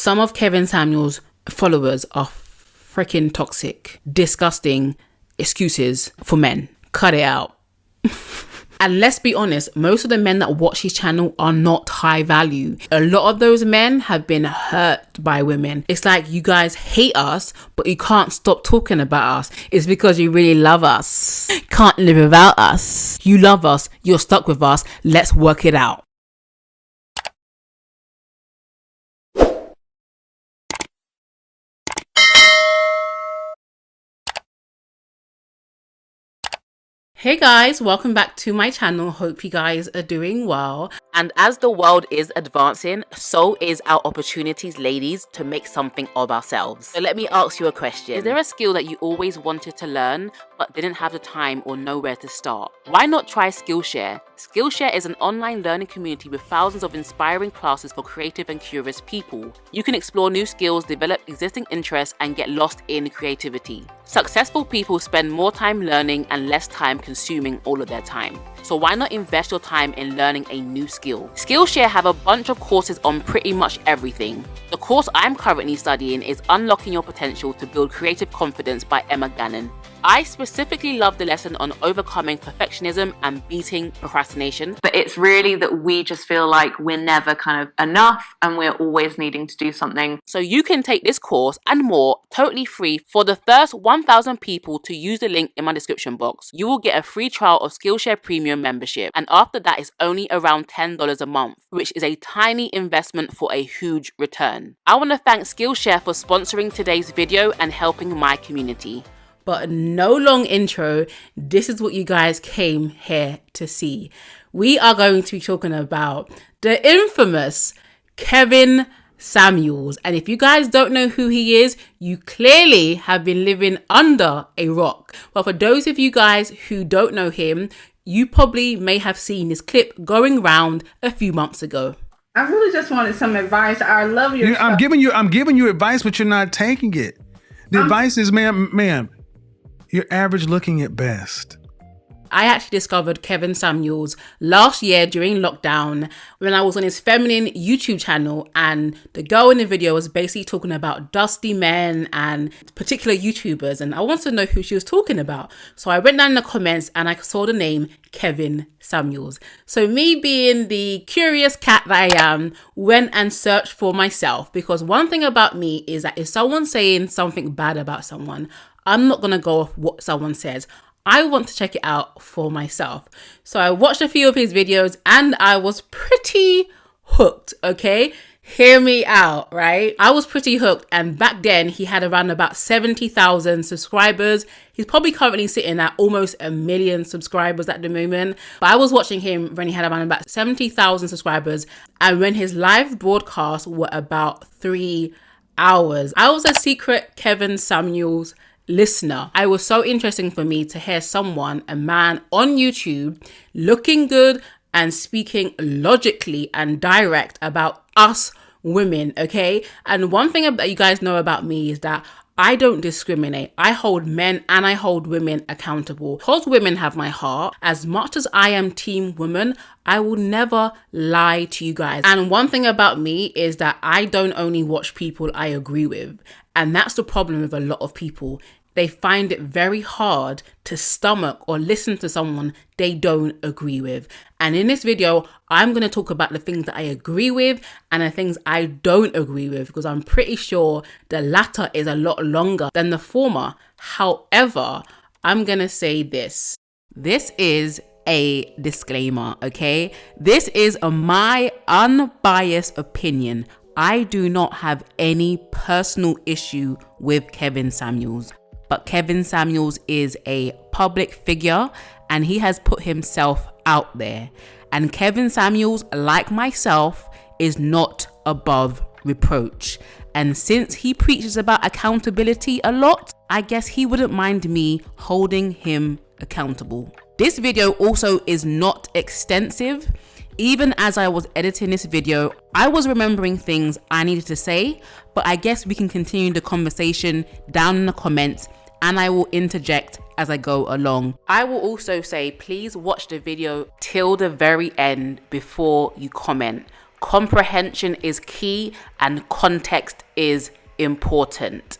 Some of Kevin Samuels' followers are freaking toxic, disgusting excuses for men. Cut it out. And let's be honest, most of the men that watch his channel are not high value. A lot of those men have been hurt by women. It's like, you guys hate us, but you can't stop talking about us. It's because you really love us. Can't live without us. You love us. You're stuck with us. Let's work it out. Hey guys, welcome back to my channel. Hope you guys are doing well. And as the world is advancing, so is our opportunities, ladies, to make something of ourselves. So let me ask you a question. Is there a skill that you always wanted to learn but didn't have the time or know where to start? Why not try SKILLSHARE? SKILLSHARE is an online learning community with thousands of inspiring classes for creative and curious people. You can explore new skills, develop existing interests, and get lost in creativity. Successful people spend more time learning and less time consuming all of their time. So why not invest your time in learning a new skill? SKILLSHARE have a bunch of courses on pretty much everything. The course I'm currently studying is Unlocking Your Potential to Build Creative Confidence by Emma Gannon. I specifically love the lesson on overcoming perfectionism and beating procrastination. But it's really that we just feel like we're never kind of enough and we're always needing to do something. So you can take this course and more totally free for the first 1,000 people to use the link in my description box. You will get a free trial of SKILLSHARE Premium membership, and after that it's only around $10 a month, which is a tiny investment for a huge return. I want to thank SKILLSHARE for sponsoring today's video and helping my community. But no long intro, this is what you guys came here to see. We are going to be talking about the infamous Kevin Samuels. And if you guys don't know who he is, you clearly have been living under a rock. But for those of you guys who don't know him, you probably may have seen this clip going around a few months ago. I really just wanted some advice. I love your stuff. I'm giving you advice, but you're not taking it. The advice is, ma'am, you're average looking at best. I actually discovered Kevin Samuels last year during lockdown when I was on his feminine YouTube channel, and the girl in the video was basically talking about dusty men and particular YouTubers, and I wanted to know who she was talking about. So I went down in the comments and I saw the name Kevin Samuels. So me being the curious cat that I am, went and searched for myself, because one thing about me is that if someone's saying something bad about someone, I'm not going to go off what someone says. I want to check it out for myself. So I watched a few of his videos and I was pretty hooked, okay? Hear me out, right? I was pretty hooked, and back then he had around about 70,000 subscribers. He's probably currently sitting at almost 1 million subscribers at the moment. But I was watching him when he had around about 70,000 subscribers, and when his live broadcasts were about 3 hours. I was a secret Kevin Samuels listener. It was so interesting for me to hear someone, a man on YouTube, looking good and speaking logically and direct about us women, okay? And one thing that you guys know about me is that I don't discriminate. I hold men and I hold women accountable. Because women have my heart, as much as I am team woman, I will never lie to you guys. And one thing about me is that I don't only watch people I agree with. And that's the problem with a lot of people. They find it very hard to stomach or listen to someone they don't agree with. And in this video, I'm going to talk about the things that I agree with and the things I don't agree with, because I'm pretty sure the latter is a lot longer than the former. However, I'm going to say this. This is a disclaimer, okay? This is my unbiased opinion. I do not have any personal issue with Kevin Samuels. But Kevin Samuels is a public figure and he has put himself out there. And Kevin Samuels, like myself, is not above reproach. And since he preaches about accountability a lot, I guess he wouldn't mind me holding him accountable. This video also is not extensive. Even as I was editing this video, I was remembering things I needed to say, but I guess we can continue the conversation down in the comments and I will interject as I go along. I will also say, please watch the video till the very end before you comment. Comprehension is key and context is important.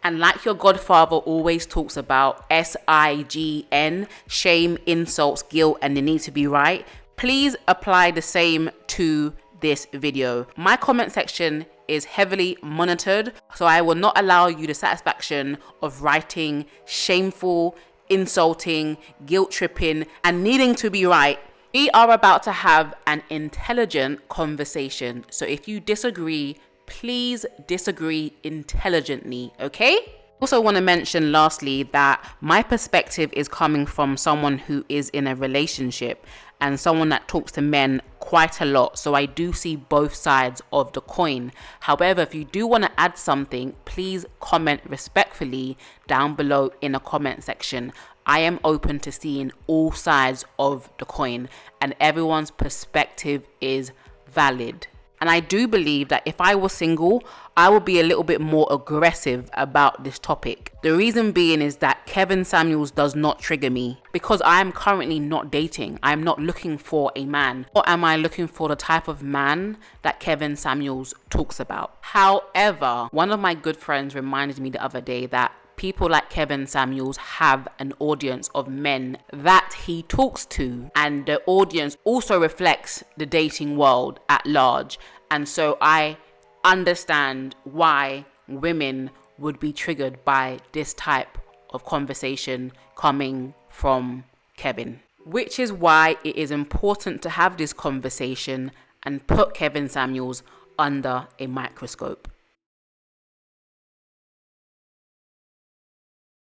And like your godfather always talks about, SIGN, shame, insults, guilt, and the need to be right, please apply the same to this video. My comment section is heavily monitored, so I will not allow you the satisfaction of writing shameful, insulting, guilt tripping, and needing to be right. We are about to have an intelligent conversation, so if you disagree, please disagree intelligently, okay? Also want to mention lastly that my perspective is coming from someone who is in a relationship and someone that talks to men quite a lot, so I do see both sides of the coin. However, if you do want to add something, please comment respectfully down below in the comment section. I am open to seeing all sides of the coin and everyone's perspective is valid. And I do believe that if I was single, I would be a little bit more aggressive about this topic. The reason being is that Kevin Samuels does not trigger me because I am currently not dating. I'm not looking for a man. Or am I looking for the type of man that Kevin Samuels talks about? However, one of my good friends reminded me the other day that people like Kevin Samuels have an audience of men that he talks to, and the audience also reflects the dating world at large. And so I understand why women would be triggered by this type of conversation coming from Kevin, which is why it is important to have this conversation and put Kevin Samuels under a microscope.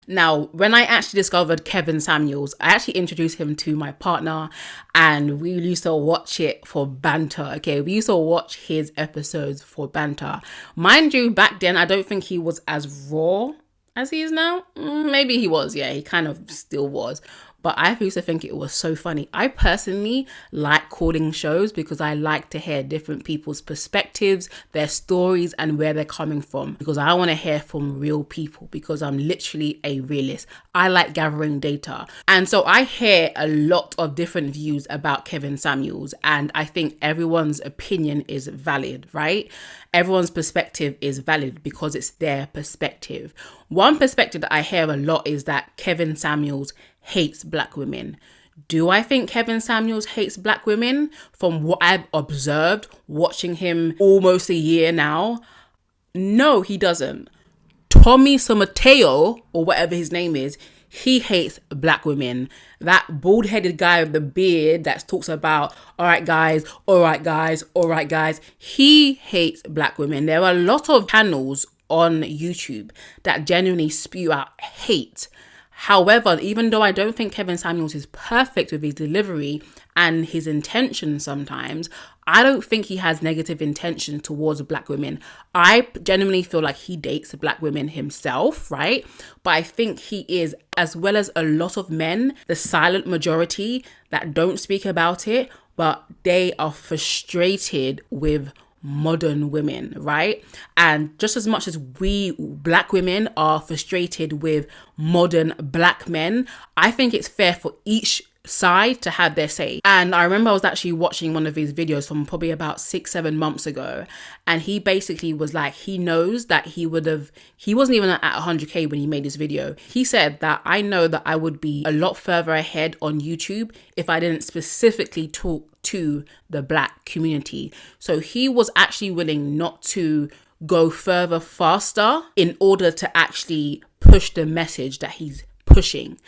Now, when I actually discovered Kevin Samuels, I actually introduced him to my partner and we used to watch it for banter. Okay, we used to watch his episodes for banter. Mind you, back then, I don't think he was as raw as he is now. Maybe he was, yeah, he kind of still was. But I used to think it was so funny. I personally like calling shows because I like to hear different people's perspectives, their stories, and where they're coming from. Because I want to hear from real people because I'm literally a realist. I like gathering data. And so I hear a lot of different views about Kevin Samuels. And I think everyone's opinion is valid, right? Everyone's perspective is valid because it's their perspective. One perspective that I hear a lot is that Kevin Samuels hates black women. Do I think Kevin Samuels hates black women? From what I've observed, watching him almost a year now, no, he doesn't. Tommy Somateo, or whatever his name is, he hates black women. That bald-headed guy with the beard that talks about, all right, guys, all right, guys, all right, guys. He hates black women. There are a lot of channels on YouTube that genuinely spew out hate. However, even though I don't think Kevin Samuels is perfect with his delivery and his intentions sometimes, I don't think he has negative intention towards black women. I genuinely feel like he dates black women himself, right? But I think he is, as well as a lot of men, the silent majority that don't speak about it, but they are frustrated with modern women, right? And just as much as we black women are frustrated with modern black men, I think it's fair for each side to have their say. And I remember I was actually watching one of his videos from probably about 6-7 months ago, and he basically was like, he knows that he wasn't even at 100k when he made this video. He said that I know that I would be a lot further ahead on YouTube if I didn't specifically talk to the black community. So he was actually willing not to go further faster in order to actually push the message that he's pushing.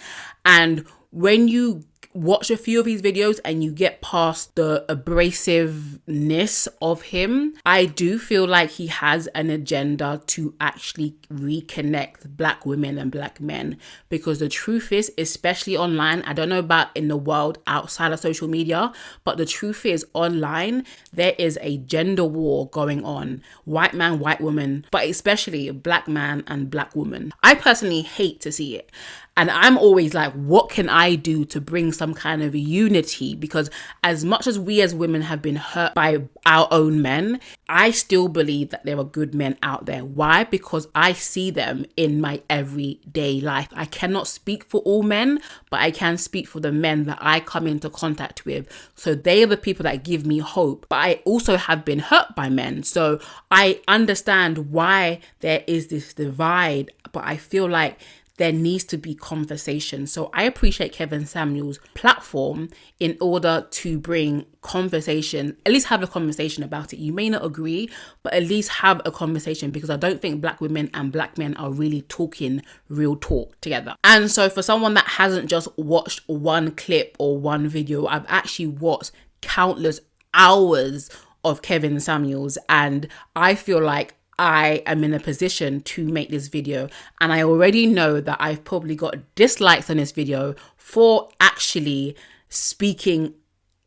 And when you watch a few of his videos and you get past the abrasiveness of him, I do feel like he has an agenda to actually reconnect black women and black men. Because the truth is, especially online, I don't know about in the world outside of social media, but the truth is online, there is a gender war going on. White man, white woman, but especially black man and black woman. I personally hate to see it. And I'm always like, what can I do to bring some some kind of unity, because as much as we as women have been hurt by our own men, I still believe that there are good men out there. Why? Because I see them in my everyday life. I cannot speak for all men, but I can speak for the men that I come into contact with. So they are the people that give me hope. But I also have been hurt by men. So I understand why there is this divide, but I feel like there needs to be conversation. So I appreciate Kevin Samuels' platform in order to bring conversation, at least have a conversation about it. You may not agree, but at least have a conversation, because I don't think black women and black men are really talking real talk together. And so for someone that hasn't just watched one clip or one video, I've actually watched countless hours of Kevin Samuels, and I feel like I am in a position to make this video, and I already know that I've probably got dislikes on this video for actually speaking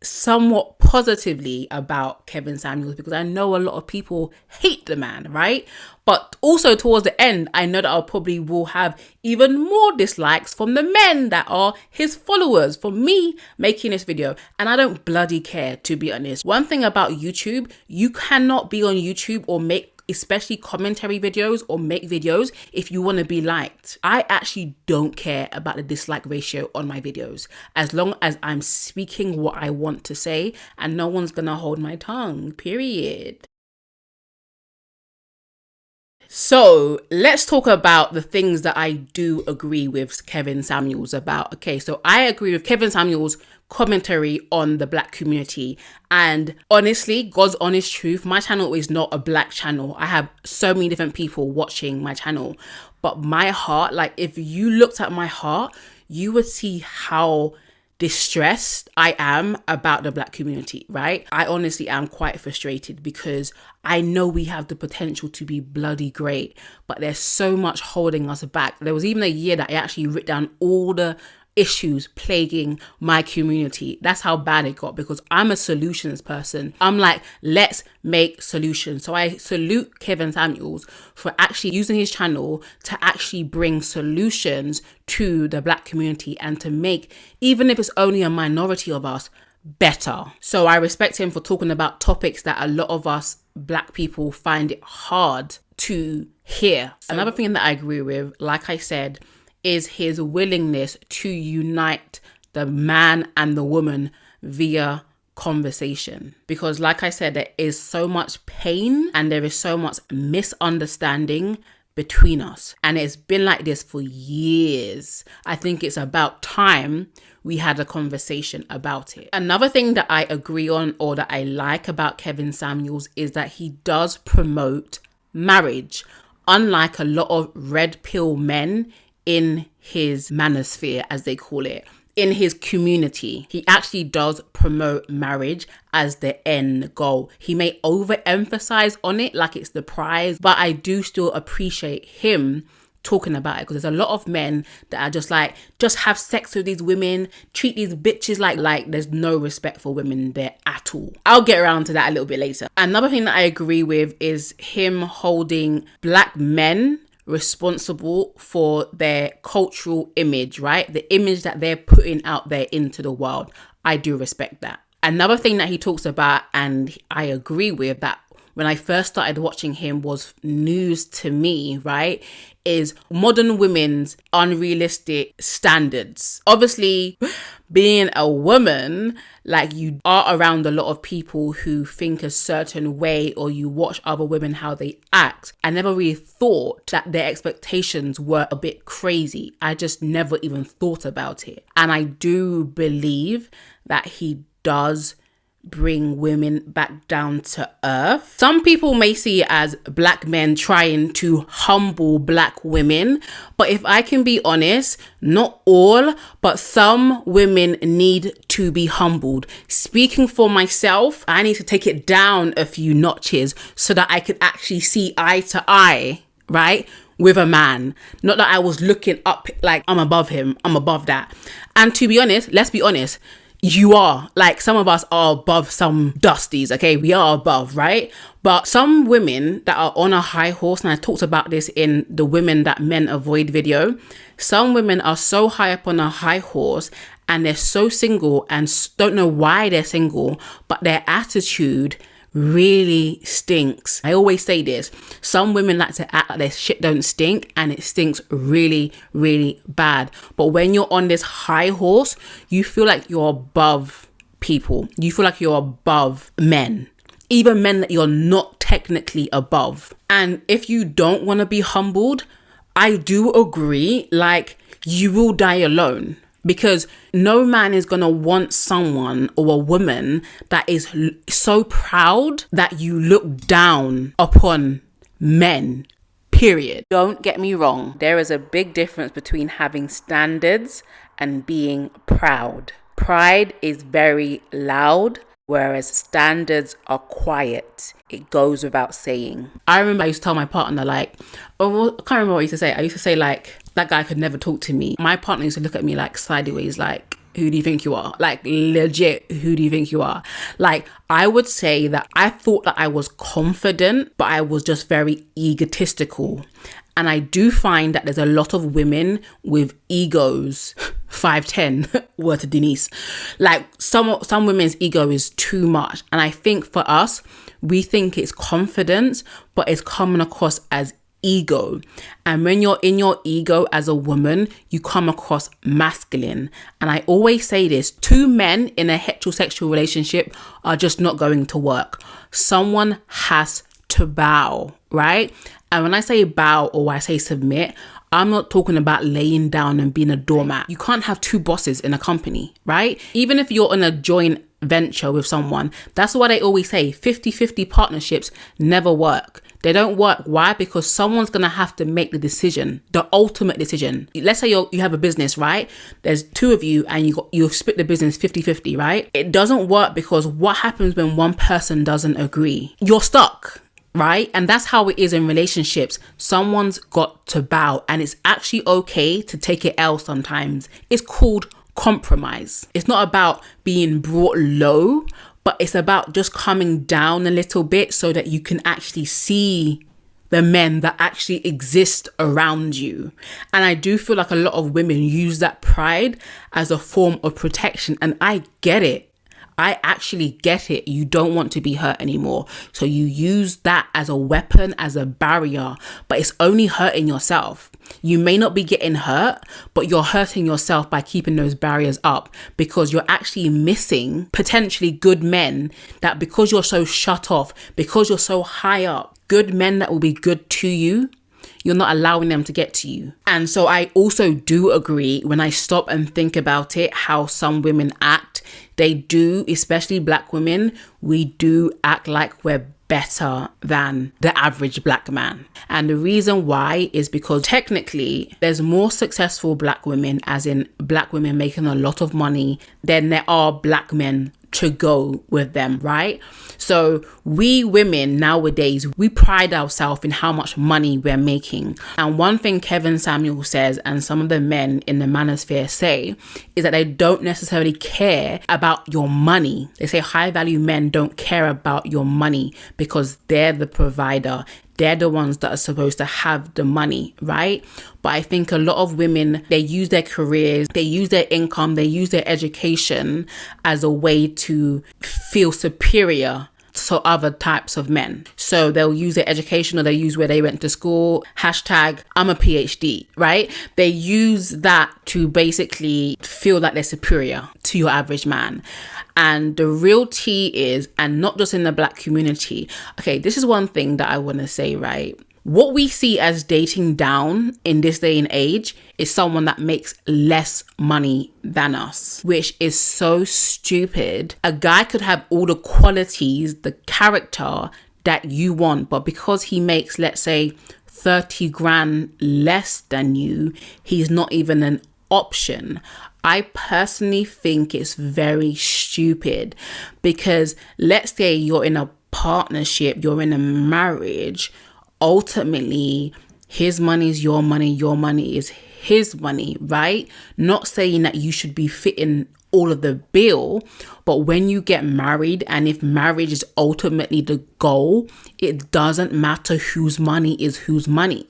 somewhat positively about Kevin Samuels, because I know a lot of people hate the man, right? But also towards the end, I know that I probably will have even more dislikes from the men that are his followers for me making this video. And I don't bloody care, to be honest. One thing about YouTube, you cannot be on YouTube or make especially commentary videos or make videos if you want to be liked. I actually don't care about the dislike ratio on my videos, as long as I'm speaking what I want to say and no one's gonna hold my tongue, period. So let's talk about the things that I do agree with Kevin Samuels about. Okay, so I agree with Kevin Samuels' commentary on the black community. And honestly, God's honest truth, my channel is not a black channel. I have so many different people watching my channel. But my heart, like if you looked at my heart, you would see how distressed I am about the black community, right? I honestly am quite frustrated, because I know we have the potential to be bloody great, but there's so much holding us back. There was even a year that I actually wrote down all the issues plaguing my community. That's how bad it got, because I'm a solutions person. I'm like, let's make solutions. So I salute Kevin Samuels for actually using his channel to actually bring solutions to the black community and to make, even if it's only a minority of us, better. So I respect him for talking about topics that a lot of us black people find it hard to hear. Another thing that I agree with, like I said, is his willingness to unite the man and the woman via conversation. Because like I said, there is so much pain and there is so much misunderstanding between us. And it's been like this for years. I think it's about time we had a conversation about it. Another thing that I agree on, or that I like about Kevin Samuels, is that he does promote marriage, unlike a lot of red pill men in his manosphere, as they call it, in his community. He actually does promote marriage as the end goal. He may overemphasize on it like it's the prize, but I do still appreciate him talking about it, because there's a lot of men that are just like, just have sex with these women, treat these bitches like there's no respect for women there at all. I'll get around to that a little bit later. Another thing that I agree with is him holding black men responsible for their cultural image, right? The image that they're putting out there into the world. I do respect that. Another thing that he talks about, and I agree with, that when I first started watching him was news to me, right, is modern women's unrealistic standards. Obviously, being a woman, like, you are around a lot of people who think a certain way, or you watch other women how they act. I never really thought that their expectations were a bit crazy. I just never even thought about it. And I do believe that he does bring women back down to earth. Some people may see it as black men trying to humble black women, but if I can be honest, not all, but some women need to be humbled. Speaking for myself, I need to take it down a few notches so that I could actually see eye to eye, right, with a man. Not that I was looking up like I'm above him, I'm above that. And to be honest, let's be honest, you are, like, some of us are above some dusties, okay? We are above, right? But some women that are on a high horse, and I talked about this in the Women That Men Avoid video, some women are so high up on a high horse and they're so single and don't know why they're single, but their attitude really stinks. I always say this, some women like to act like their shit don't stink, and it stinks really, really bad. But when you're on this high horse, you feel like you're above people. You feel like you're above men, even men that you're not technically above. And if you don't want to be humbled, I do agree, like, you will die alone. Because no man is going to want someone or a woman that is so proud that you look down upon men, period. Don't get me wrong. There is a big difference between having standards and being proud. Pride is very loud, whereas standards are quiet. It goes without saying. I remember I used to tell my partner, like, oh, I can't remember what I used to say. I used to say, like, that guy could never talk to me. My partner used to look at me like sideways, like, who do you think you are? Like, legit, who do you think you are? Like, I would say that I thought that I was confident, but I was just very egotistical. And I do find that there's a lot of women with egos, 5'10", word to Denise. Like, some women's ego is too much. And I think for us, we think it's confidence, but it's coming across as ego. And when you're in your ego as a woman, you come across masculine. And I always say this, 2 men in a heterosexual relationship are just not going to work. Someone has to bow, right? And when I say bow or I say submit, I'm not talking about laying down and being a doormat. You can't have 2 bosses in a company, right? Even if you're in a joint venture with someone, that's why they always say 50-50 partnerships never work. They don't work. Why? Because someone's going to have to make the decision, the ultimate decision. Let's say you have a business, right? There's 2 of you and you split the business 50-50, right? It doesn't work because what happens when one person doesn't agree? You're stuck, right? And that's how it is in relationships. Someone's got to bow, and it's actually okay to take it L sometimes. It's called compromise. It's not about being brought low, but it's about just coming down a little bit so that you can actually see the men that actually exist around you. And I do feel like a lot of women use that pride as a form of protection. And I get it. I actually get it. You don't want to be hurt anymore. So you use that as a weapon, as a barrier, but it's only hurting yourself. You may not be getting hurt, but you're hurting yourself by keeping those barriers up, because you're actually missing potentially good men that, because you're so shut off, because you're so high up, good men that will be good to you, you're not allowing them to get to you. And so I also do agree, when I stop and think about it, how some women act. They do, especially black women, we do act like we're better than the average black man. And the reason why is because technically there's more successful black women, as in black women making a lot of money, than there are black men to go with them, right? So we women nowadays, we pride ourselves in how much money we're making. And one thing Kevin Samuel says, and some of the men in the manosphere say, is that they don't necessarily care about your money. They say high value men don't care about your money because they're the provider. They're the ones that are supposed to have the money, right? But I think a lot of women, they use their careers, they use their income, they use their education as a way to feel superior to other types of men. So they'll use their education, or they use where they went to school, hashtag I'm a PhD, right? They use that to basically feel like they're superior to your average man. And the real tea is, and not just in the black community. Okay, this is one thing that I want to say, right? What we see as dating down in this day and age is someone that makes less money than us, which is so stupid. A guy could have all the qualities, the character that you want, but because he makes, let's say, 30 grand less than you, he's not even an option. I personally think it's very stupid, because let's say you're in a partnership, you're in a marriage, ultimately his money is your money is his money, right? Not saying that you should be fitting all of the bill, but when you get married, and if marriage is ultimately the goal, it doesn't matter whose money is whose money.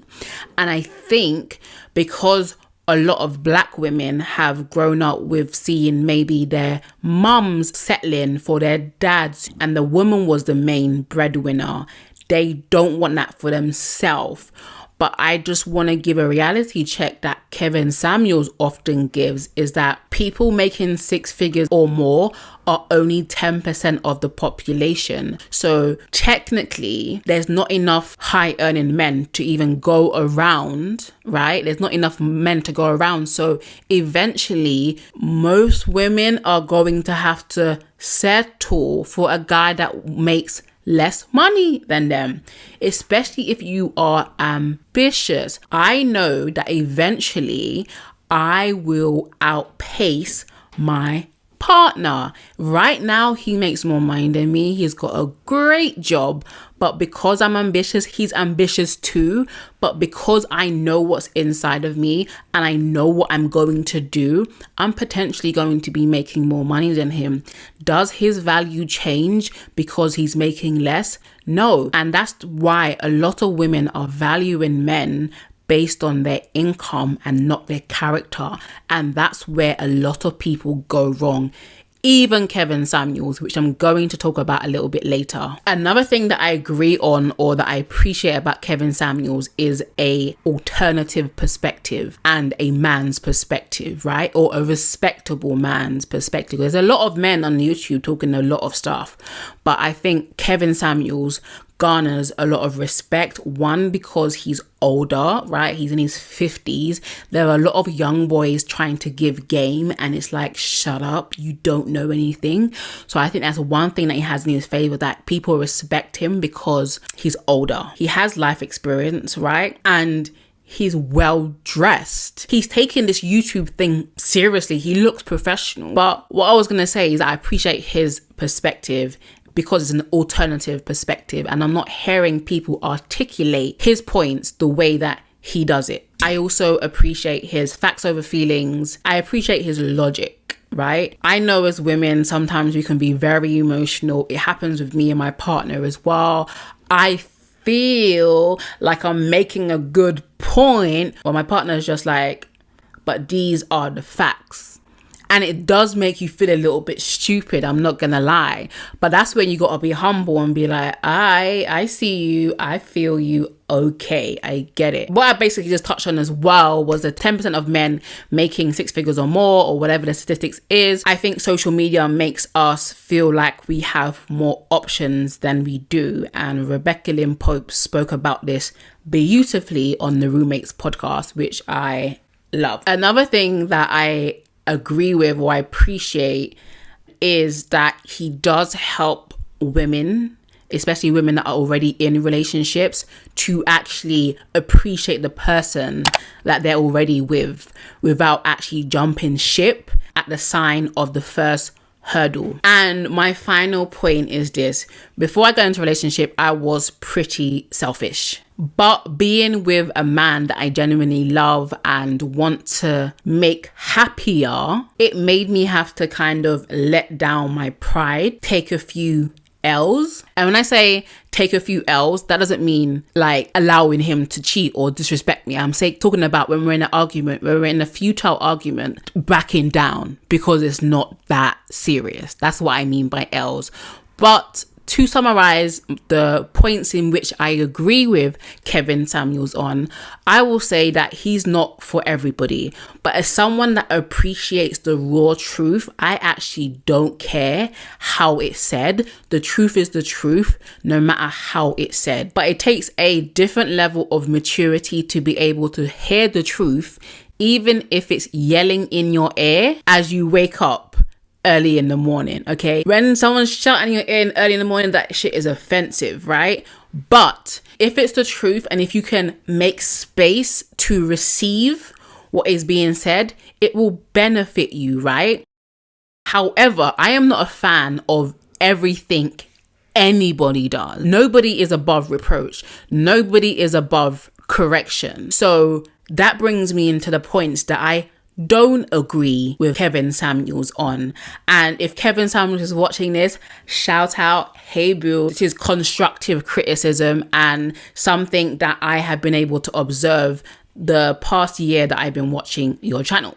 And I think because a lot of black women have grown up with seeing maybe their mums settling for their dads and the woman was the main breadwinner. They don't want that for themselves. But I just want to give a reality check that Kevin Samuels often gives, is that people making 6 figures or more are only 10% of the population. So technically, there's not enough high earning men to even go around, right? There's not enough men to go around. So eventually, most women are going to have to settle for a guy that makes less money than them, especially if you are ambitious. I know that eventually I will outpace my partner. Right now, he makes more money than me. He's got a great job, but because I'm ambitious, he's ambitious too. But because I know what's inside of me and I know what I'm going to do, I'm potentially going to be making more money than him. Does his value change because he's making less? No. And that's why a lot of women are valuing men based on their income and not their character. And that's where a lot of people go wrong. Even Kevin Samuels, which I'm going to talk about a little bit later. Another thing that I agree on or that I appreciate about Kevin Samuels is a alternative perspective and a man's perspective, right? Or a respectable man's perspective. There's a lot of men on YouTube talking a lot of stuff, but I think Kevin Samuels garners a lot of respect. One, because he's older, right? He's in his 50s. There are a lot of young boys trying to give game and it's like, shut up, you don't know anything. So I think that's one thing that he has in his favor, that people respect him because he's older. He has life experience, right? And he's well dressed. He's taking this YouTube thing seriously. He looks professional. But what I was going to say is I appreciate his perspective because it's an alternative perspective and I'm not hearing people articulate his points the way that he does it. I also appreciate his facts over feelings. I appreciate his logic, right? I know as women, sometimes we can be very emotional. It happens with me and my partner as well. I feel like I'm making a good point, but my partner is just like, but these are the facts. And it does make you feel a little bit stupid, I'm not gonna lie. But that's when you gotta be humble and be like, I see you, I feel you, okay, I get it. What I basically just touched on as well was the 10% of men making 6 figures or more, or whatever the statistics is. I think social media makes us feel like we have more options than we do. And Rebecca Lynn Pope spoke about this beautifully on the Roommates podcast, which I love. Another thing that I agree with or I appreciate is that he does help women, especially women that are already in relationships, to actually appreciate the person that they're already with without actually jumping ship at the sign of the first hurdle. And my final point is this: before I got into a relationship, I was pretty selfish. But being with a man that I genuinely love and want to make happier, it made me have to kind of let down my pride, take a few L's. And when I say take a few L's, that doesn't mean like allowing him to cheat or disrespect me. I'm talking about when we're in an argument, when we're in a futile argument, backing down because it's not that serious. That's what I mean by L's. But to summarize the points in which I agree with Kevin Samuels on, I will say that he's not for everybody. But as someone that appreciates the raw truth, I actually don't care how it's said. The truth is the truth, no matter how it's said. But it takes a different level of maturity to be able to hear the truth, even if it's yelling in your ear as you wake up early in the morning, okay? When someone's shouting your ear early in the morning, that shit is offensive, right? But if it's the truth and if you can make space to receive what is being said, it will benefit you, right? However, I am not a fan of everything anybody does. Nobody is above reproach. Nobody is above correction. So that brings me into the points that I don't agree with Kevin Samuels on. And if Kevin Samuels is watching this, shout out, hey boo. This is constructive criticism and something that I have been able to observe the past year that I've been watching your channel.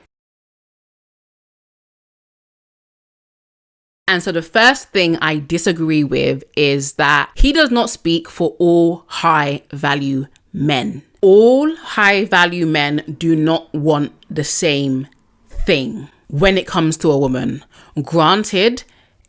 And so the first thing I disagree with is that he does not speak for all high value men. All high value men do not want the same thing when it comes to a woman. Granted,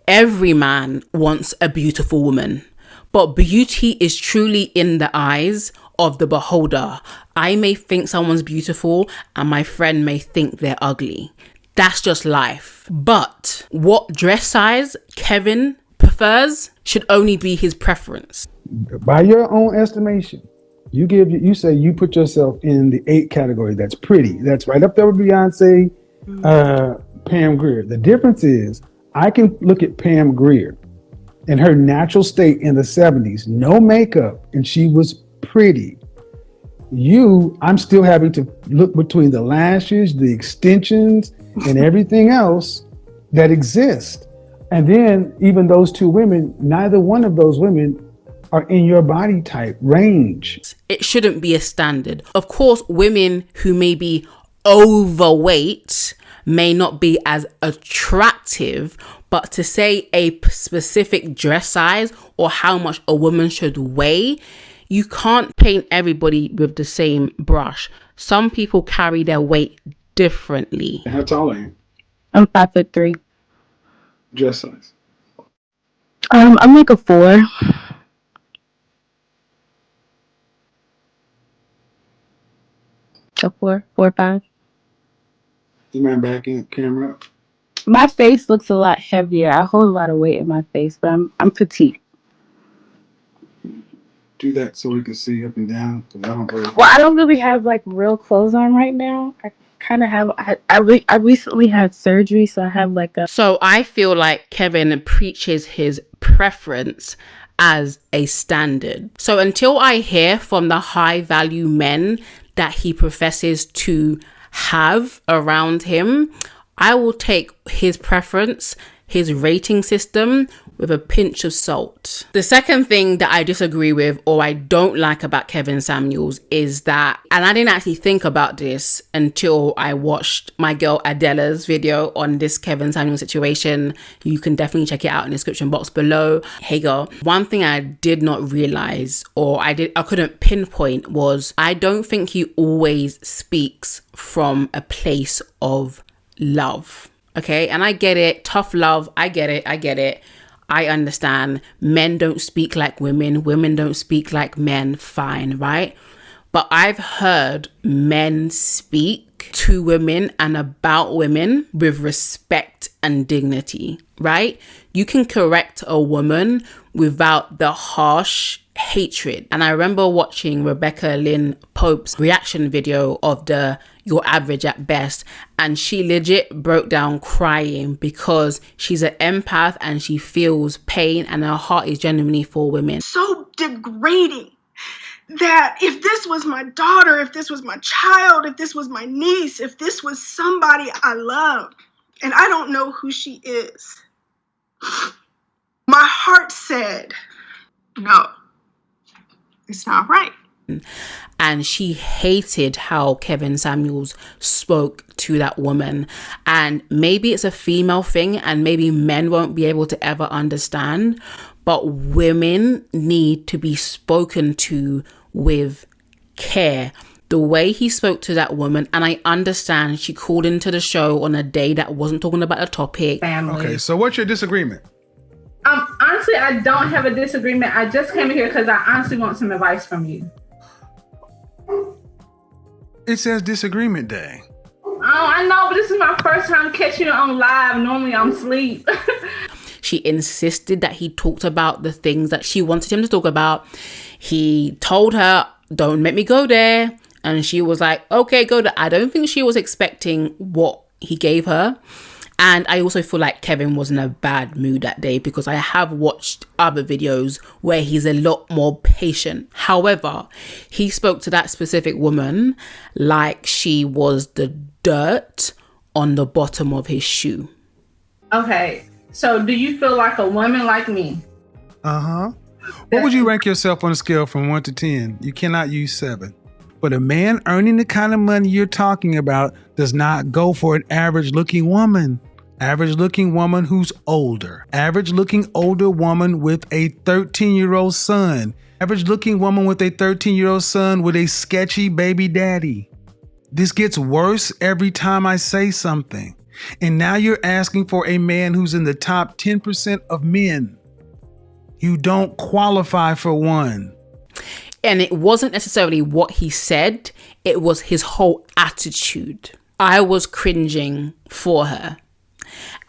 every man wants a beautiful woman, but beauty is truly in the eyes of the beholder. I may think someone's beautiful and my friend may think they're ugly. That's just life. But what dress size Kevin prefers should only be his preference. By your own estimation, you say you put yourself in the 8 category. That's pretty. That's right up there with Beyonce, Pam Grier. The difference is I can look at Pam Grier in her natural state in the 70s, no makeup, and she was pretty. I'm still having to look between the lashes, the extensions, and everything else that exists. And then even those 2 women, neither one of those women are in your body type range. It shouldn't be a standard. Of course, women who may be overweight may not be as attractive, but to say a specific dress size or how much a woman should weigh, you can't paint everybody with the same brush. Some people carry their weight differently. How tall are you? I'm 5'3". Dress size? I'm like a 4. A 4 or 5. You mind backing camera up? My face looks a lot heavier. I hold a lot of weight in my face, but I'm petite. Do that so we can see up and down. Well, I don't really have like real clothes on right now. I kind of have. I recently had surgery, so I have like a. So I feel like Kevin preaches his preference as a standard. So until I hear from the high value men that he professes to have around him, I will take his preference, his rating system, with a pinch of salt. The second thing that I disagree with or I don't like about Kevin Samuels is that, and I didn't actually think about this until I watched my girl Adela's video on this Kevin Samuels situation. You can definitely check it out in the description box below. Hey girl, one thing I did not realize or I couldn't pinpoint was I don't think he always speaks from a place of love. Okay, and I get it, tough love, I get it. I understand men don't speak like women don't speak like men, fine, right? But I've heard men speak to women and about women with respect and dignity, right? You can correct a woman without the harsh hatred. And I remember watching Rebecca Lynn Pope's reaction video of the You're Average at Best, and she legit broke down crying because she's an empath and she feels pain and her heart is genuinely for women. So degrading that if this was my daughter, if this was my child, if this was my niece, if this was somebody I loved and I don't know who she is, my heart said, no, it's not right. And she hated how Kevin Samuels spoke to that woman. And maybe it's a female thing and maybe men won't be able to ever understand, but women need to be spoken to with care. The way he spoke to that woman, and I understand she called into the show on a day that wasn't talking about a topic. Family. Okay, so what's your disagreement? Honestly, I don't have a disagreement. I just came here because I honestly want some advice from you. It says disagreement day. Oh, I know, but this is my first time catching it on live. Normally I'm asleep. She insisted that he talked about the things that she wanted him to talk about. He told her, don't make me go there. And she was like, okay, go there. I don't think she was expecting what he gave her. And I also feel like Kevin was in a bad mood that day because I have watched other videos where he's a lot more patient. However, he spoke to that specific woman like she was the dirt on the bottom of his shoe. Okay, so do you feel like a woman like me? Uh-huh. What would you rank yourself on a scale from 1 to 10? You cannot use 7. But a man earning the kind of money you're talking about does not go for an average looking woman. Average looking woman who's older. Average looking older woman with a 13-year-old son. Average looking woman with a 13-year-old son with a sketchy baby daddy. This gets worse every time I say something. And now you're asking for a man who's in the top 10% of men. You don't qualify for one. And it wasn't necessarily what he said, it was his whole attitude. I was cringing for her.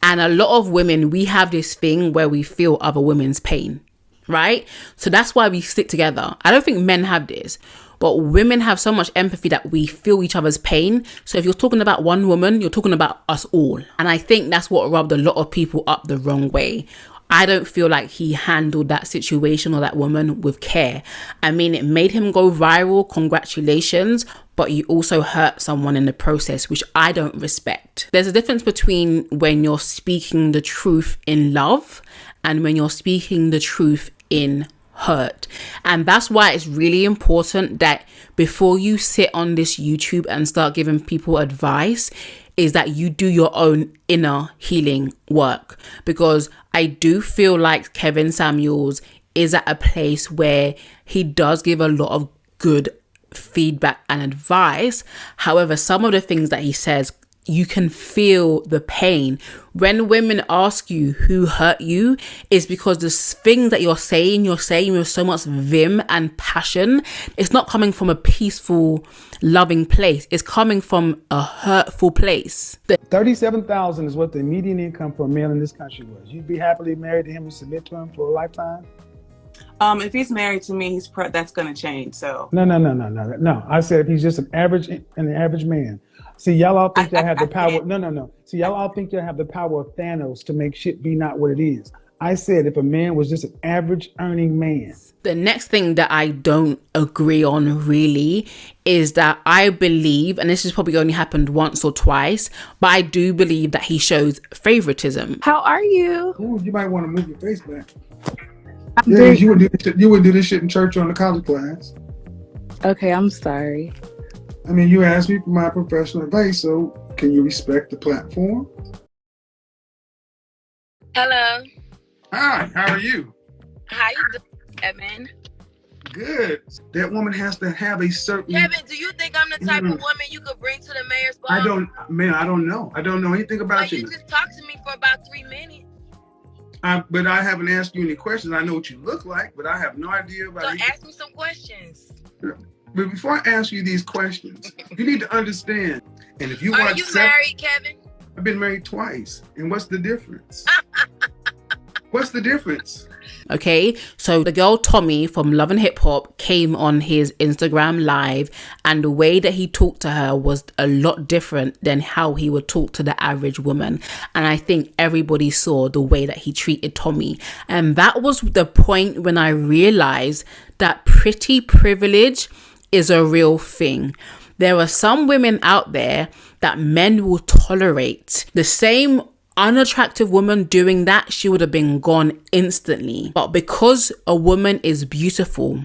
And a lot of women, we have this thing where we feel other women's pain, right? So that's why we stick together. I don't think men have this, but women have so much empathy that we feel each other's pain. So if you're talking about one woman, you're talking about us all. And I think that's what rubbed a lot of people up the wrong way. I don't feel like he handled that situation or that woman with care. I mean, it made him go viral, congratulations, but you also hurt someone in the process, which I don't respect. There's a difference between when you're speaking the truth in love and when you're speaking the truth in hurt. And that's why it's really important that before you sit on this YouTube and start giving people advice, is that you do your own inner healing work. Because I do feel like Kevin Samuels is at a place where he does give a lot of good feedback and advice. However, some of the things that he says, you can feel the pain. When women ask you who hurt you, is because the things that you're saying with so much vim and passion. It's not coming from a peaceful, loving place. It's coming from a hurtful place. $37,000 is what the median income for a male in this country was. You'd be happily married to him and submit to him for a lifetime? If he's married to me, that's going to change. So No. I said if he's just an average man. See, y'all all think y'all have the power. No. See, y'all all think y'all have the power of Thanos to make shit be not what it is. I said if a man was just an average earning man. The next thing that I don't agree on really is that I believe, and this has probably only happened once or twice, but I do believe that he shows favoritism. How are you? Ooh, you might want to move your face back. I'm Yeah, very- you wouldn't do this shit in church or in the college class. Okay, I'm sorry. I mean, you asked me for my professional advice, so can you respect the platform? Hello. Hi, how are you? How you doing, Kevin? Good. That woman has to have a certain... Kevin, do you think I'm the type of woman you could bring to the mayor's ball? I don't know. I don't know anything about you. You just talked to me for about 3 minutes. But I haven't asked you any questions. I know what you look like, but I have no idea about So you. ask me some questions. But before I ask you these questions, you need to understand. And if you Are want you married, Kevin? I've been married twice. And what's the difference? What's the difference? Okay, so the girl Tommy from Love and Hip Hop came on his Instagram live, and the way that he talked to her was a lot different than how he would talk to the average woman. And I think everybody saw the way that he treated Tommy. And that was the point when I realized that pretty privilege is a real thing. There are some women out there that men will tolerate. The same unattractive woman doing that, she would have been gone instantly. But because a woman is beautiful,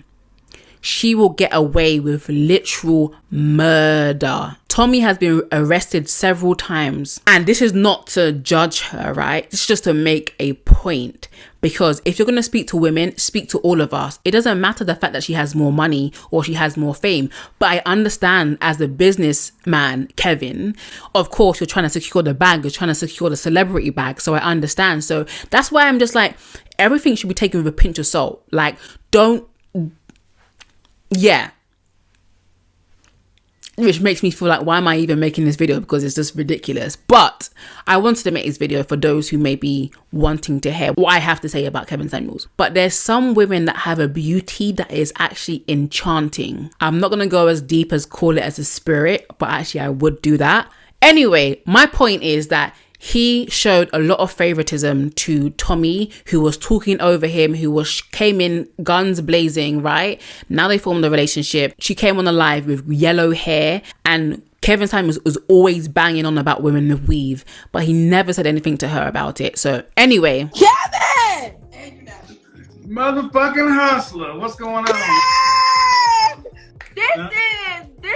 she will get away with literal murder. Tommy has been arrested several times, and this is not to judge her, right? This is just to make a point. Because if you're going to speak to women, speak to all of us. It doesn't matter the fact that she has more money or she has more fame. But I understand, as the businessman, Kevin, of course, you're trying to secure the bag. You're trying to secure the celebrity bag. So I understand. So that's why I'm just like, everything should be taken with a pinch of salt. Like, yeah. Which makes me feel like, why am I even making this video? Because it's just ridiculous. But I wanted to make this video for those who may be wanting to hear what I have to say about Kevin Samuels. But there's some women that have a beauty that is actually enchanting. I'm not going to go as deep as call it as a spirit, but actually I would do that. Anyway, my point is that he showed a lot of favoritism to Tommy, who was talking over him, came in guns blazing, right? Now they formed a relationship. She came on the live with yellow hair, and Kevin Samuels was always banging on about women with weave, but he never said anything to her about it. So anyway. Kevin! Motherfucking hustler. What's going on? This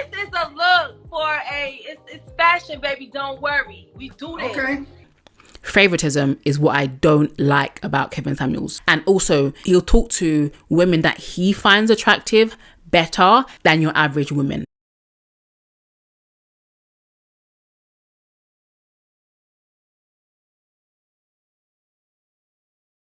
It's fashion, baby. Don't worry. We do this. Okay. Favoritism is what I don't like about Kevin Samuels. And also, he'll talk to women that he finds attractive better than your average woman.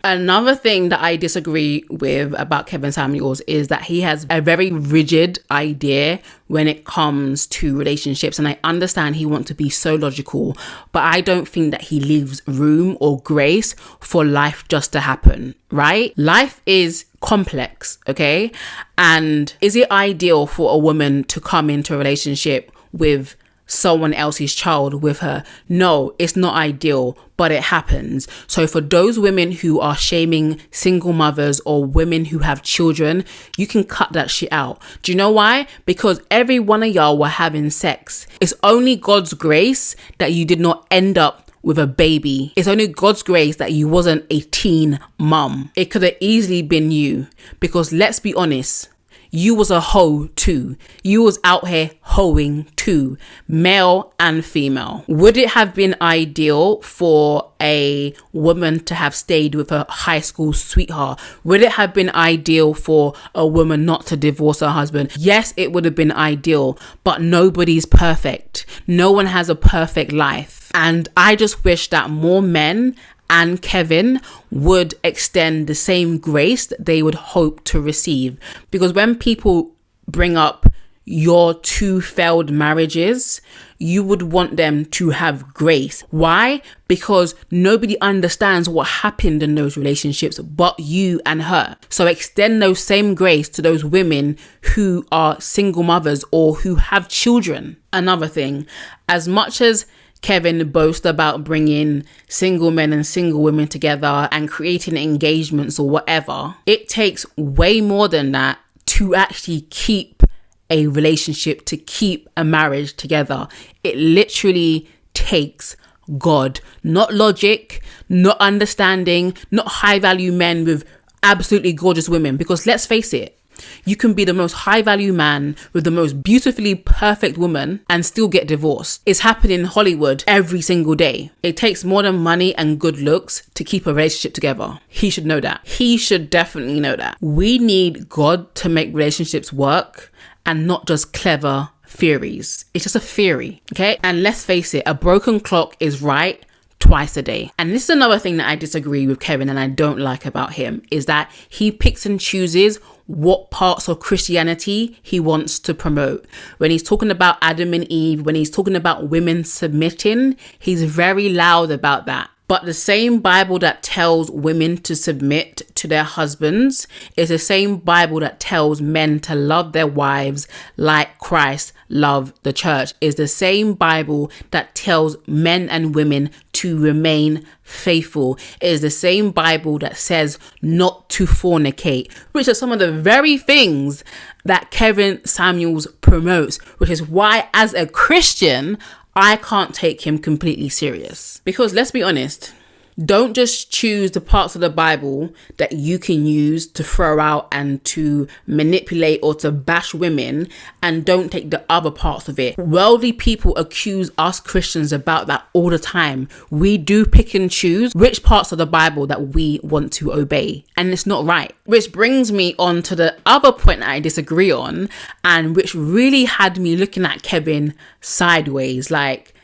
Another thing that I disagree with about Kevin Samuels is that he has a very rigid idea when it comes to relationships. And I understand he wants to be so logical, but I don't think that he leaves room or grace for life just to happen, right? Life is complex, okay? And is it ideal for a woman to come into a relationship with someone else's child with her? No, it's not ideal, but it happens. So for those women who are shaming single mothers or women who have children, you can cut that shit out. Do you know why? Because every one of y'all were having sex. It's only God's grace that you did not end up with a baby. It's only God's grace that you wasn't a teen mum. It could have easily been you, because let's be honest, you was a hoe too. You was out here hoeing too, male and female. Would it have been ideal for a woman to have stayed with her high school sweetheart? Would it have been ideal for a woman not to divorce her husband? Yes, it would have been ideal, but nobody's perfect. No one has a perfect life. And I just wish that more men and Kevin would extend the same grace that they would hope to receive. Because when people bring up your two failed marriages, you would want them to have grace. Why? Because nobody understands what happened in those relationships but you and her. So extend those same grace to those women who are single mothers or who have children. Another thing, as much as Kevin boasts about bringing single men and single women together and creating engagements or whatever, it takes way more than that to actually keep a relationship, to keep a marriage together. It literally takes God, not logic, not understanding, not high value men with absolutely gorgeous women. Because let's face it, you can be the most high value man with the most beautifully perfect woman and still get divorced. It's happening in Hollywood every single day. It takes more than money and good looks to keep a relationship together. He should know that. He should definitely know that. We need God to make relationships work and not just clever theories. It's just a theory, okay? And let's face it, a broken clock is right twice a day. And this is another thing that I disagree with Kevin and I don't like about him, is that he picks and chooses what parts of Christianity he wants to promote. When he's talking about Adam and Eve, when he's talking about women submitting, he's very loud about that. But the same Bible that tells women to submit to their husbands is the same Bible that tells men to love their wives like Christ loved the church. Is the same Bible that tells men and women to remain faithful. It is the same Bible that says not to fornicate, which are some of the very things that Kevin Samuels promotes, which is why as a Christian, I can't take him completely serious. Because let's be honest, don't just choose the parts of the Bible that you can use to throw out and to manipulate or to bash women, and don't take the other parts of it. Worldly people accuse us Christians about that all the time. We do pick and choose which parts of the Bible that we want to obey, and it's not right. Which brings me on to the other point that I disagree on, and which really had me looking at Kevin sideways. Like,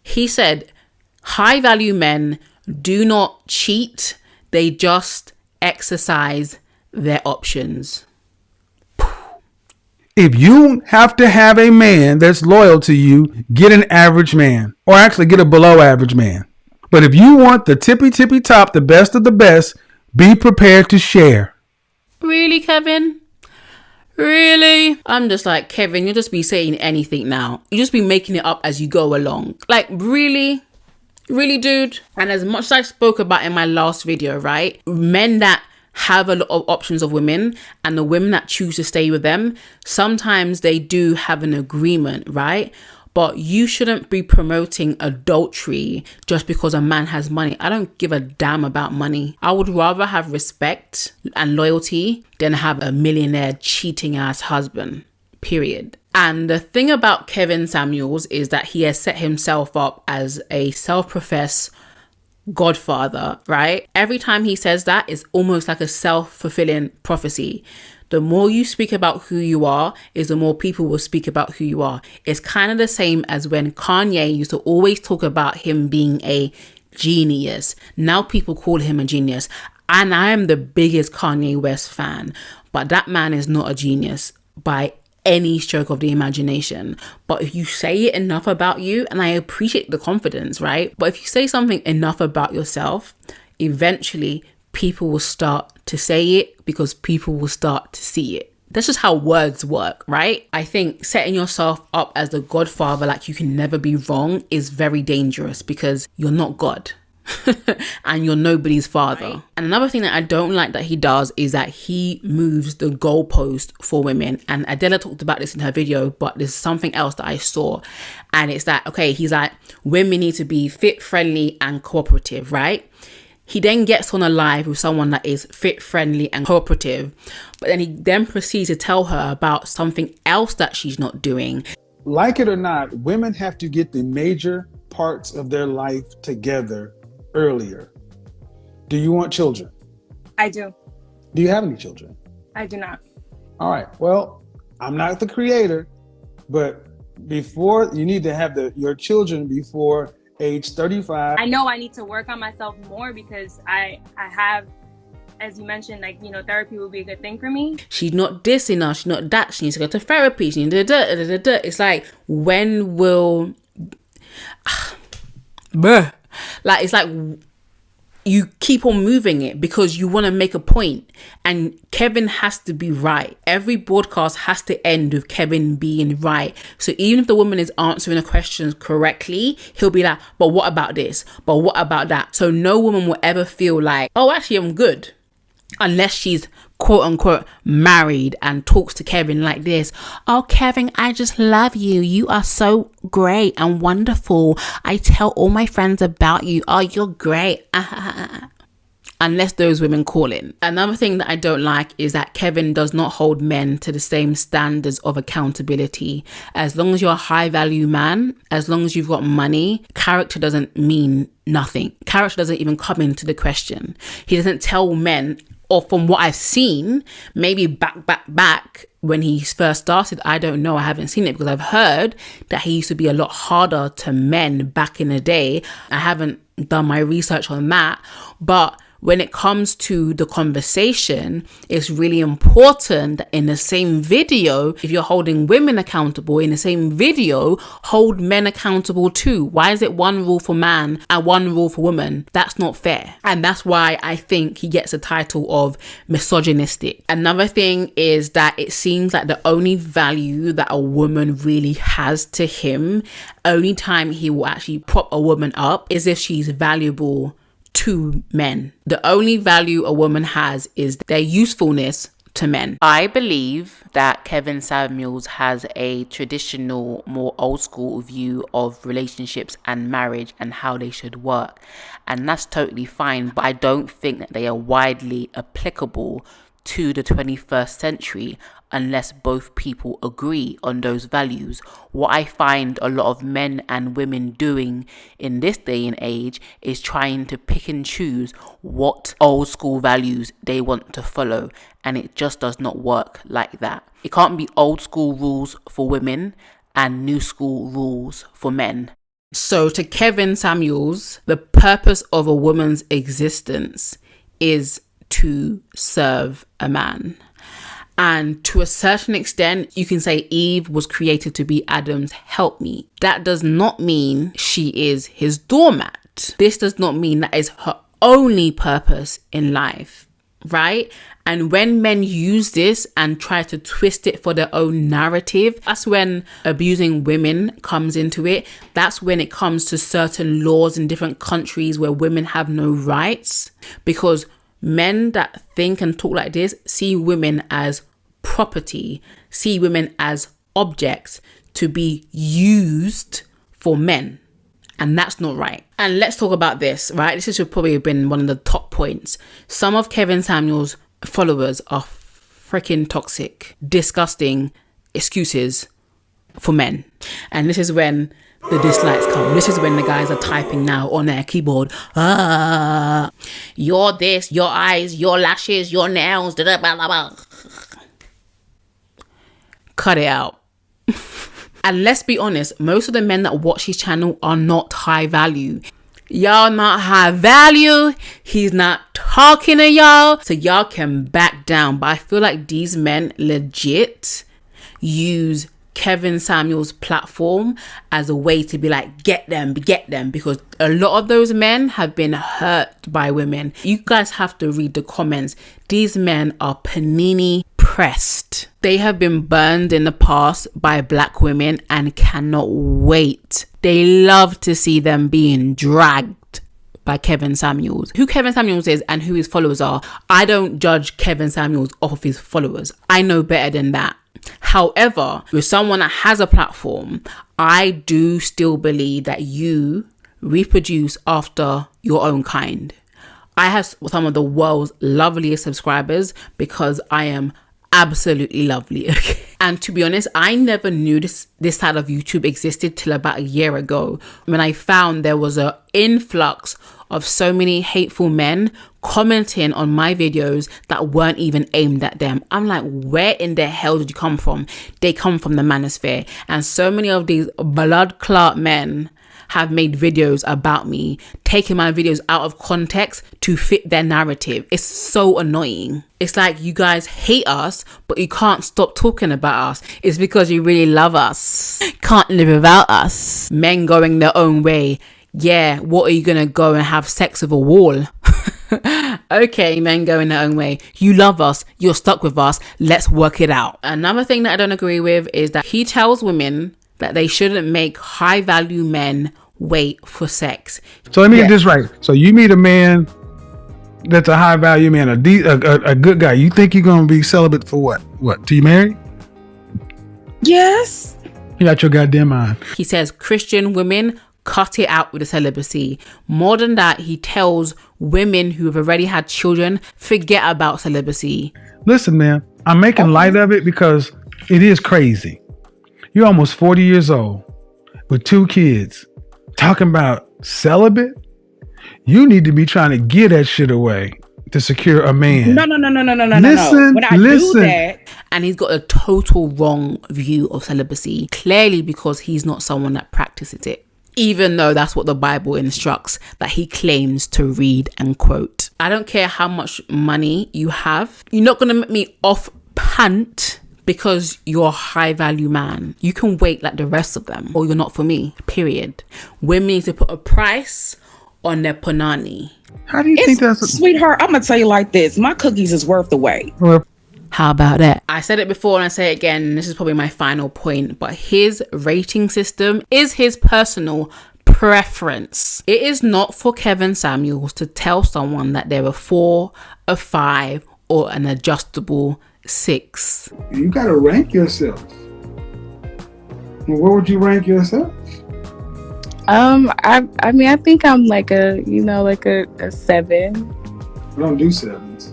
he said, high value men do not cheat, they just exercise their options. If you have to have a man that's loyal to you, get an average man, or actually get a below average man. But if you want the tippy top, the best of the best, be prepared to share. Really, Kevin? Really? I'm just like, Kevin, you'll just be saying anything now. You just be making it up as you go along. Like, really? Really, dude? And as much as I spoke about in my last video, right? Men that have a lot of options of women and the women that choose to stay with them, sometimes they do have an agreement, right? But you shouldn't be promoting adultery just because a man has money. I don't give a damn about money. I would rather have respect and loyalty than have a millionaire cheating ass husband. period. And the thing about Kevin Samuels is that he has set himself up as a self-professed godfather, right? Every time he says that, it's almost like a self-fulfilling prophecy. The more you speak about who you are, is the more people will speak about who you are. It's kind of the same as when Kanye used to always talk about him being a genius. Now people call him a genius. And I am the biggest Kanye West fan, but that man is not a genius by any stroke of the imagination. But if you say it enough about you, and I appreciate the confidence, right? But if you say something enough about yourself, eventually people will start to say it because people will start to see it. That's just how words work, right? I think setting yourself up as the godfather, like you can never be wrong, is very dangerous because you're not God. And you're nobody's father. Right. And another thing that I don't like that he does is that he moves the goalpost for women. And Adela talked about this in her video, but there's something else that I saw. And it's that, okay, he's like, women need to be fit, friendly, and cooperative, right? He then gets on a live with someone that is fit, friendly, and cooperative. But then he then proceeds to tell her about something else that she's not doing. Like it or not, women have to get the major parts of their life together earlier. Do you want children? I do. Do you have any children? I do not. All right. Well, I'm not the creator, but before you need to have your children before age 35. I know I need to work on myself more because I have, as you mentioned, like, you know, therapy would be a good thing for me. She's not this enough. She's not that. She needs to go to therapy. She needs to It's like, when will... Like, it's like you keep on moving it because you want to make a point, and Kevin has to be right. Every broadcast has to end with Kevin being right. So even if the woman is answering the questions correctly, he'll be like, but what about this? But what about that? So no woman will ever feel like, oh, actually, I'm good. Unless she's quote unquote married and talks to Kevin like this. Oh, Kevin, I just love you. You are so great and wonderful. I tell all my friends about you. Oh, you're great. Unless those women call in. Another thing that I don't like is that Kevin does not hold men to the same standards of accountability. As long as you're a high value man, as long as you've got money, character doesn't mean nothing. Character doesn't even come into the question. He doesn't tell men, or from what I've seen, maybe back when he first started, I don't know, I haven't seen it, because I've heard that he used to be a lot harder to men back in the day. I haven't done my research on that, but when it comes to the conversation, it's really important that in the same video, if you're holding women accountable, in the same video, hold men accountable too. Why is it one rule for man and one rule for woman? That's not fair. And that's why I think he gets a title of misogynistic. Another thing is that it seems like the only value that a woman really has to him, only time he will actually prop a woman up, is if she's valuable to men. The only value a woman has is their usefulness to men. I believe that Kevin Samuels has a traditional, more old school view of relationships and marriage and how they should work. And that's totally fine, but I don't think that they are widely applicable to the 21st century unless both people agree on those values. What I find a lot of men and women doing in this day and age is trying to pick and choose what old school values they want to follow, and it just does not work like that. It can't be old school rules for women and new school rules for men. So to Kevin Samuels, the purpose of a woman's existence is to serve a man. And to a certain extent, you can say Eve was created to be Adam's helpmeet. That does not mean she is his doormat. This does not mean that is her only purpose in life, right? And when men use this and try to twist it for their own narrative, that's when abusing women comes into it. That's when it comes to certain laws in different countries where women have no rights, because men that think and talk like this see women as property, see women as objects to be used for men. And that's not right. And let's talk about this, right? This should probably have been one of the top points. Some of Kevin Samuels' followers are freaking toxic, disgusting, excuses for men. And this is when the dislikes come. This is when the guys are typing now on their keyboard. Your this, your eyes, your lashes, your nails, blah, blah, blah, blah. Cut it out. And let's be honest, most of the men that watch his channel are not high value. Y'all not high value. He's not talking to y'all, so y'all can back down. But I feel like these men legit use Kevin Samuels' platform as a way to be like, get them, because a lot of those men have been hurt by women. You guys have to read the comments. These men are panini pressed. They have been burned in the past by black women and cannot wait. They love to see them being dragged by Kevin Samuels. Who Kevin Samuels is and who his followers are, I don't judge Kevin Samuels off of his followers. I know better than that. However, with someone that has a platform, I do still believe that you reproduce after your own kind. I have some of the world's loveliest subscribers because I am absolutely lovely. And to be honest, I never knew this side of YouTube existed till about a year ago, when I found there was an influx of so many hateful men commenting on my videos that weren't even aimed at them. I'm like, where in the hell did you come from? They come from the manosphere. And so many of these blood clot men have made videos about me, taking my videos out of context to fit their narrative. It's so annoying. It's like you guys hate us, but you can't stop talking about us. It's because you really love us. Can't live without us. Men going their own way. Yeah, what are you gonna go and have sex with a wall? Okay, men going their own way. You love us, you're stuck with us, let's work it out. Another thing that I don't agree with is that he tells women that they shouldn't make high value men wait for sex. So let me get this right. So you meet a man that's a high value man, a good guy. You think you're gonna be celibate for what? What? Till you marry? Yes. You got your goddamn mind. He says Christian women, cut it out with the celibacy. More than that, he tells women who have already had children, forget about celibacy. Listen, man, I'm making light of it because it is crazy. You're almost 40 years old with 2 kids talking about celibate. You need to be trying to get that shit away to secure a man. No. Listen. Do that, and he's got a total wrong view of celibacy, clearly because he's not someone that practices it, even though that's what the Bible instructs, that he claims to read and quote. I don't care how much money you have. You're not going to make me off pant because you're a high value man. You can wait like the rest of them, or you're not for me, period. Women need to put a price on their punani. How do you think that's sweetheart? I'm gonna tell you like this: my cookies is worth the wait. How about that? I said it before and I say it again, and this is probably my final point, but his rating system is his personal preference. It is not for Kevin Samuels to tell someone that they're a 4, a 5, or an adjustable 6. You gotta rank yourself. Well, where would you rank yourself? I mean, I think I'm like a 7. I don't do 7s.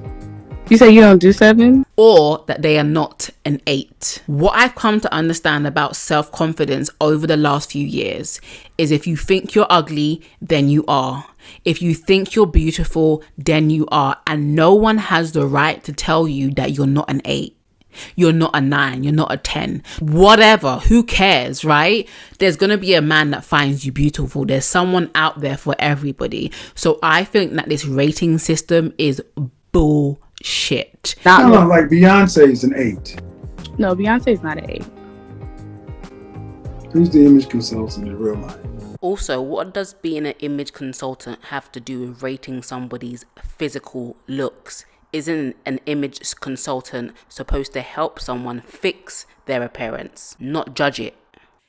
You say you don't do 7? Or that they are not an 8. What I've come to understand about self-confidence over the last few years is if you think you're ugly, then you are. If you think you're beautiful, then you are. And no one has the right to tell you that you're not an 8. You're not a 9, you're not a 10, whatever, who cares, right? There's gonna be a man that finds you beautiful. There's someone out there for everybody. So I think that this rating system is bullshit. Not like Beyonce's an 8. No, Beyonce's not an 8. Who's the image consultant in real life? Also, what does being an image consultant have to do with rating somebody's physical looks? Isn't an image consultant supposed to help someone fix their appearance, not judge it?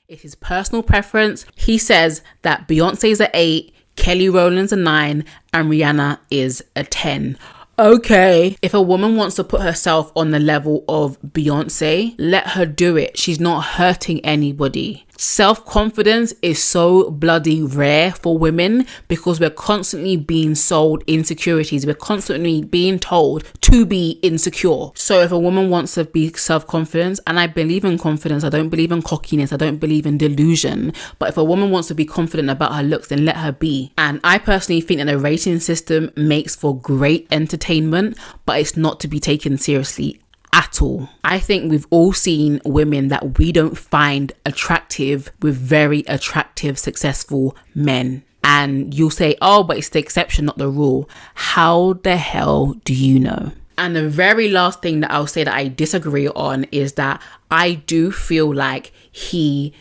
It's his personal preference. He says that Beyonce's a 8, Kelly Rowland's a 9, and Rihanna is a 10. Okay, if a woman wants to put herself on the level of Beyonce, let her do it. She's not hurting anybody. Self-confidence is so bloody rare for women because we're constantly being sold insecurities. We're constantly being told to be insecure. So if a woman wants to be self-confident, and I believe in confidence, I don't believe in cockiness, I don't believe in delusion, but if a woman wants to be confident about her looks, then let her be. And I personally think that the rating system makes for great entertainment, but it's not to be taken seriously at all. I think we've all seen women that we don't find attractive with very attractive, successful men. And you'll say, oh, but it's the exception, not the rule. How the hell do you know? And the very last thing that I'll say that I disagree on is that I do feel like he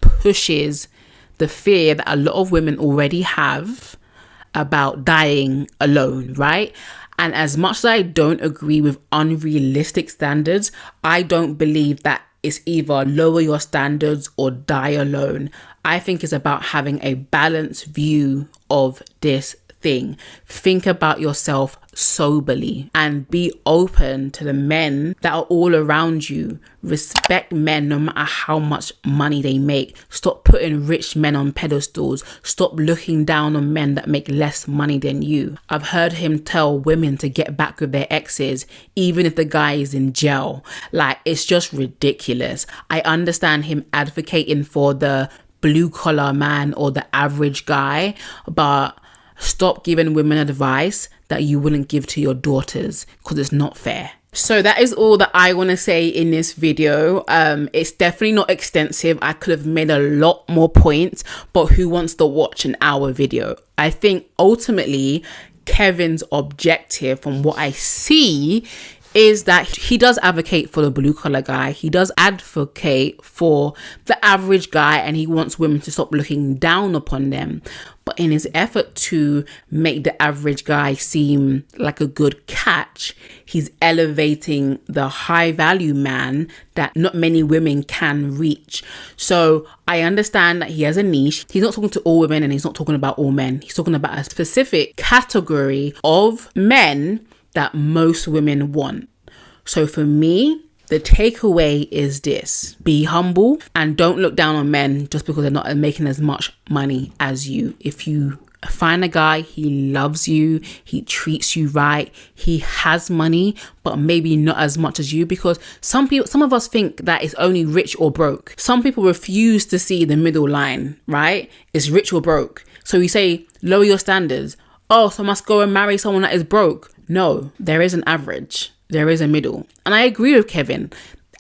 pushes the fear that a lot of women already have about dying alone, right? And as much as I don't agree with unrealistic standards, I don't believe that it's either lower your standards or die alone. I think it's about having a balanced view of this thing. Think about yourself soberly and be open to the men that are all around you. Respect men no matter how much money they make. Stop putting rich men on pedestals. Stop looking down on men that make less money than you. I've heard him tell women to get back with their exes even if the guy is in jail. Like, it's just ridiculous. I understand him advocating for the blue collar man or the average guy, but stop giving women advice that you wouldn't give to your daughters, because it's not fair. So that is all that I want to say in this video. It's definitely not extensive. I could have made a lot more points, but who wants to watch an hour video? I think ultimately Kevin's objective, from what I see, is that he does advocate for the blue collar guy. He does advocate for the average guy, and he wants women to stop looking down upon them. But in his effort to make the average guy seem like a good catch, he's elevating the high value man that not many women can reach. So I understand that he has a niche. He's not talking to all women, and he's not talking about all men. He's talking about a specific category of men that most women want. So for me, the takeaway is this: be humble and don't look down on men just because they're not making as much money as you. If you find a guy, he loves you, he treats you right, he has money, but maybe not as much as you, because some of us think that it's only rich or broke. Some people refuse to see the middle line, right? It's rich or broke. So we say, lower your standards. Oh, so I must go and marry someone that is broke. No, there is an average. There is a middle. And I agree with Kevin.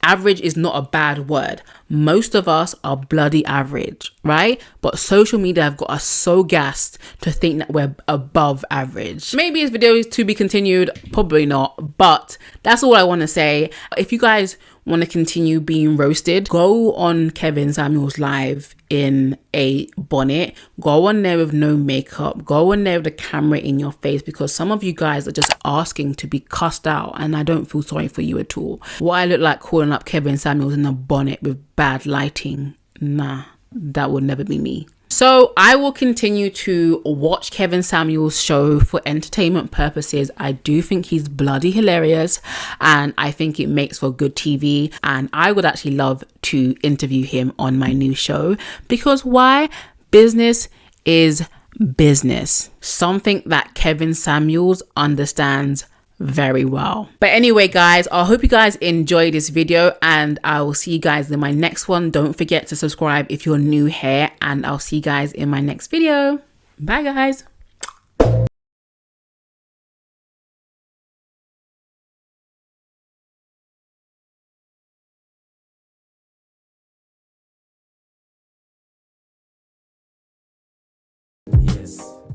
Average is not a bad word. Most of us are bloody average, right? But social media have got us so gassed to think that we're above average. Maybe this video is to be continued, probably not, but that's all I want to say. If you guys want to continue being roasted, go on Kevin Samuels live in a bonnet, go on there with no makeup, go on there with the camera in your face, because some of you guys are just asking to be cussed out, and I don't feel sorry for you at all. What I look like calling up Kevin Samuels in a bonnet with bad lighting, nah, that would never be me. So I will continue to watch Kevin Samuels' show for entertainment purposes. I do think he's bloody hilarious, and I think it makes for good TV, and I would actually love to interview him on my new show, because why? Business is business. Something that Kevin Samuels understands very well. But anyway, guys, I hope you guys enjoyed this video, and I will see you guys in my next one. Don't forget to subscribe if you're new here, and I'll see you guys in my next video. Bye, guys.